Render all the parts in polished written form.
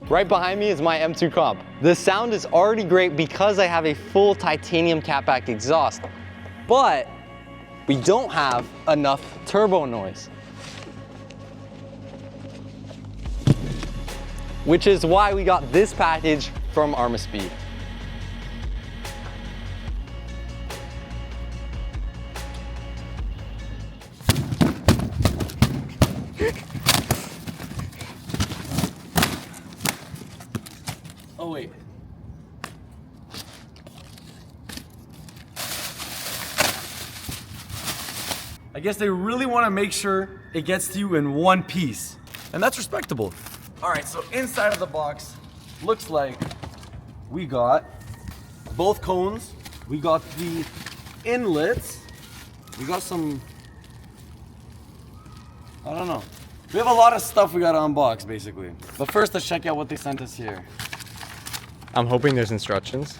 Right behind me is my M2 comp. The sound is already great because I have a full titanium catback exhaust, but we don't have enough turbo noise. Which is why we got this package from Armaspeed. Oh wait. I guess they really want to make sure it gets to you in one piece. And that's respectable. All right, so inside of the box, looks like we got both cones. We got the inlets. We got some, I don't know. We have a lot of stuff we got to unbox, basically. But first, let's check out what they sent us here. I'm hoping there's instructions.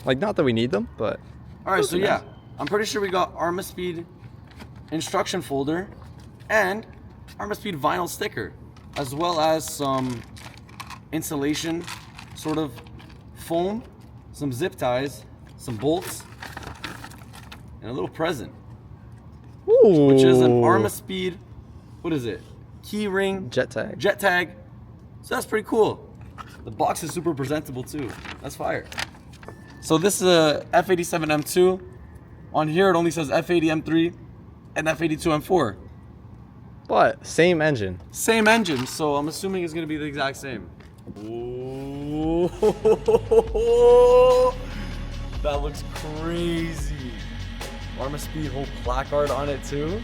Like, not that we need them, but. All right, so yeah, I'm pretty sure we got Armaspeed instruction folder and Armaspeed vinyl sticker, as well as some insulation sort of foam, some zip ties, some bolts, and a little present. Ooh. Which is an Armaspeed, what is it? Key ring. Jet tag. Jet tag. So that's pretty cool. The box is super presentable too. That's fire. So this is a F87 M2. On here it only says F80 M3 and F82 M4. But same engine. Same engine, so I'm assuming it's gonna be the exact same. Ooh, that looks crazy. Armaspeed whole placard on it too.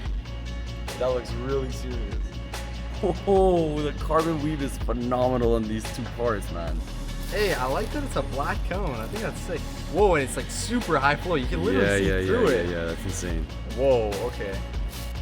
That looks really serious. Oh, the carbon weave is phenomenal on these two parts, man. Hey, I like that it's a black cone. I think that's sick. Whoa, and it's like super high flow. You can literally see through it. Yeah, that's insane. Whoa, okay.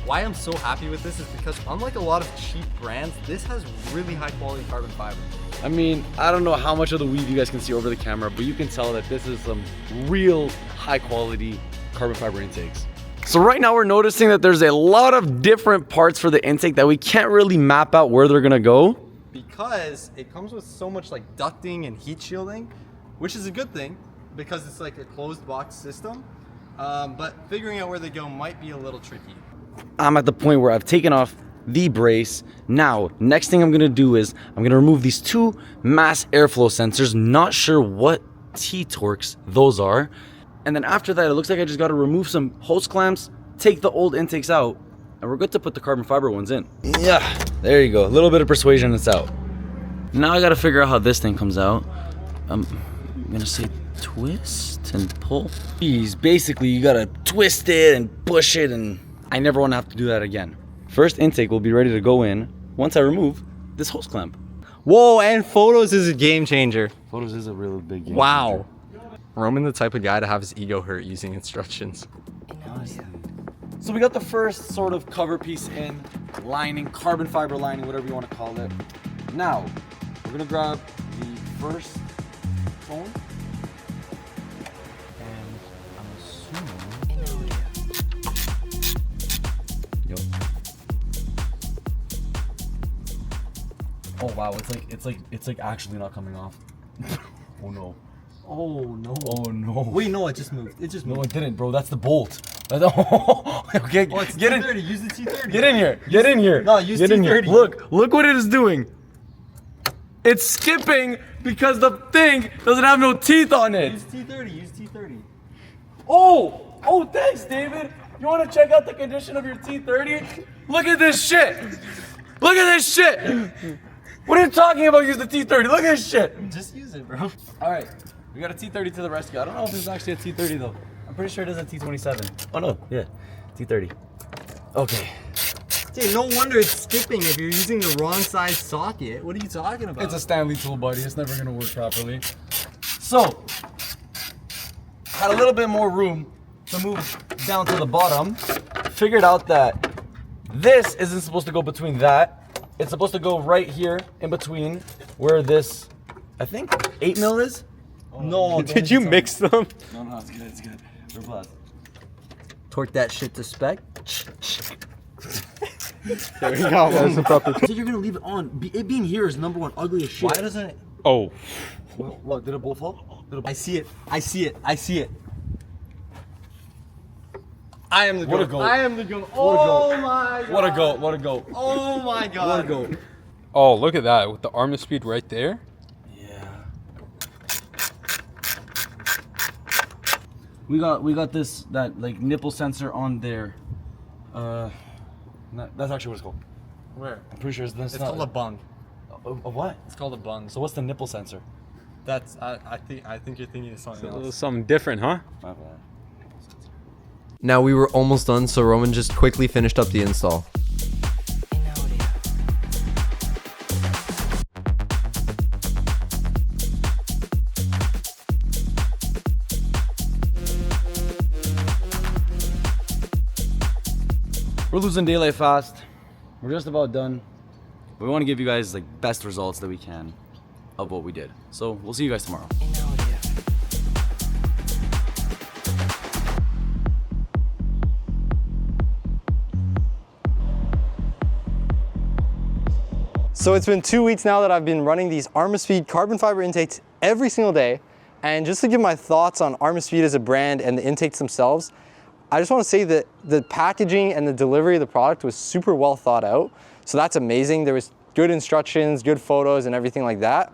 Why I'm so happy with this is because unlike a lot of cheap brands, this has really high quality carbon fiber. I mean, I don't know how much of the weave you guys can see over the camera, but you can tell that this is some real high quality carbon fiber intakes. So right now we're noticing that there's a lot of different parts for the intake that we can't really map out where they're gonna go. Because it comes with so much like ducting and heat shielding, which is a good thing because it's like a closed box system. But figuring out where they go might be a little tricky. I'm at the point where I've taken off the brace. Now, next thing I'm gonna do is I'm gonna remove these two mass airflow sensors. Not sure what T-torques those are. And then after that, it looks like I just gotta remove some hose clamps, take the old intakes out, and we're good to put the carbon fiber ones in. Yeah, there you go. A little bit of persuasion, it's out. Now I gotta figure out how this thing comes out. I'm gonna say twist and pull. Geez, basically you gotta twist it and push it, and I never wanna have to do that again. First intake will be ready to go in once I remove this hose clamp. Whoa, and photos is a game changer. Photos is a real big game Wow. changer. Roman the type of guy to have his ego hurt using instructions. Honestly. So we got the first sort of cover piece in, lining, carbon fiber lining, whatever you want to call it. Now, we're gonna grab the first phone. And I'm assuming. Yep. Oh wow, it's like actually not coming off. Oh no. Oh no. Oh no. Wait, no, it just moved. It just moved. No, it didn't, bro. That's the bolt. Okay, Oh, it's get in. T30. Use the T30. Get in here. Get in here. No, use Get in here. T30. Look what it is doing. It's skipping because the thing doesn't have no teeth on it. Use T30. Use T30. Oh, thanks, David. You want to check out the condition of your T30? Look at this shit. Look at this shit. What are you talking about? Use the T30. Look at this shit. Just use it, bro. All right, we got a T30 to the rescue. I don't know if this is actually a T30 though. I'm pretty sure it is a T27. Oh no, yeah, T30. Okay. Dude, no wonder it's skipping if you're using the wrong size socket. What are you talking about? It's a Stanley tool, buddy. It's never gonna work properly. So, had a little bit more room to move down to the bottom. Figured out that this isn't supposed to go between that. It's supposed to go right here in between where this, I think, 8 mil is. Oh, no, did you mix them? No, it's good, it's good. Replace. Torque that shit to spec. There we go. So you're gonna leave it on. It being here is number one ugly as shit. Why doesn't it? Oh. What? Did it both fall? I see it. I see it. I see it. I am the What a goat. goat. I am the goat. What a Oh goat. my god. What a goat. What a goat. Oh my god. What a goat. Oh, look at that with the Armaspeed right there. Yeah. We got that like nipple sensor on there. That's actually what it's called. Where? I'm pretty sure it's It's called a bung. a what? It's called a bung. So what's the nipple sensor? That's I think you're thinking of something else. Something different, huh? My bad. Now we were almost done, so Roman just quickly finished up the install. We're losing daylight fast. We're just about done. We want to give you guys like best results that we can of what we did. So we'll see you guys tomorrow. So it's been 2 weeks now that I've been running these Armaspeed carbon fiber intakes every single day. And just to give my thoughts on Armaspeed as a brand and the intakes themselves, I just want to say that the packaging and the delivery of the product was super well thought out. So that's amazing. There was good instructions, good photos and everything like that.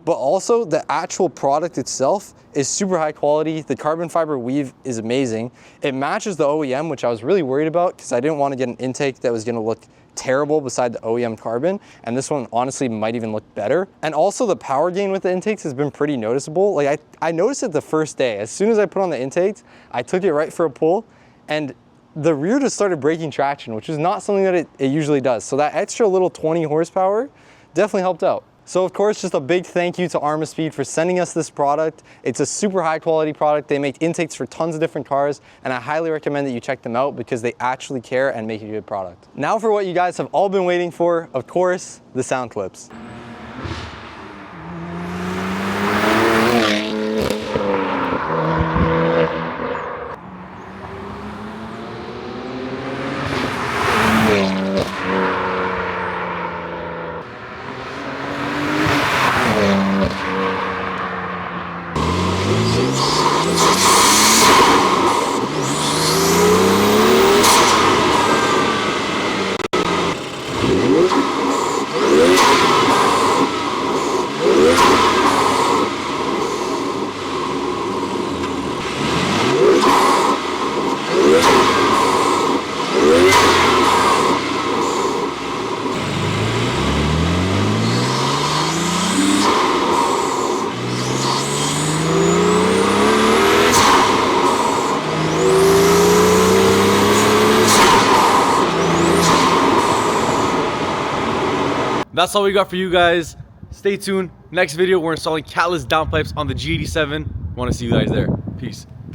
But also the actual product itself is super high quality. The carbon fiber weave is amazing. It matches the OEM, which I was really worried about because I didn't want to get an intake that was going to look terrible beside the OEM carbon, and this one honestly might even look better. And also the power gain with the intakes has been pretty noticeable. Like I noticed it the first day. As soon as I put on the intakes, I took it right for a pull, and the rear just started breaking traction, which is not something that it usually does. So that extra little 20 horsepower definitely helped out. So of course, just a big thank you to Armaspeed for sending us this product. It's a super high quality product. They make intakes for tons of different cars, and I highly recommend that you check them out because they actually care and make a good product. Now for what you guys have all been waiting for, of course, the sound clips. That's all we got for you guys. Stay tuned. Next video, we're installing catless downpipes on the G87. Want to see you guys there. Peace.